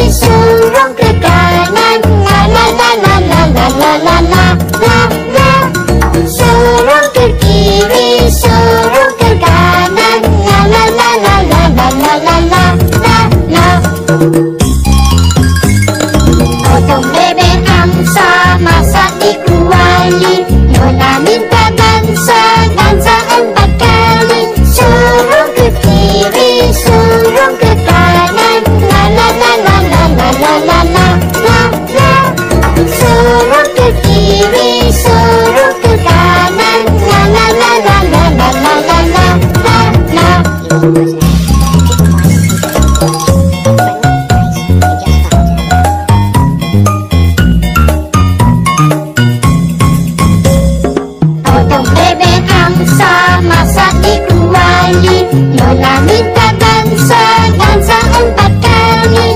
surung ke kanan, la la la la la la la la la la la. Surung ke kiri, surung ke kanan, la la la la la la la la la la la. Potong bebek angsa, masak di kuali, Nona minta dansa, dansa 4 kali. Surung ke kiri, surung ke kanan, la la la la la la la la la la la. Surung ke kiri, surung ke kanan, la la la la la la la la la la la. Potong bebek angsa, masak di kuali, Nona minta dansa, dansa 4 kali.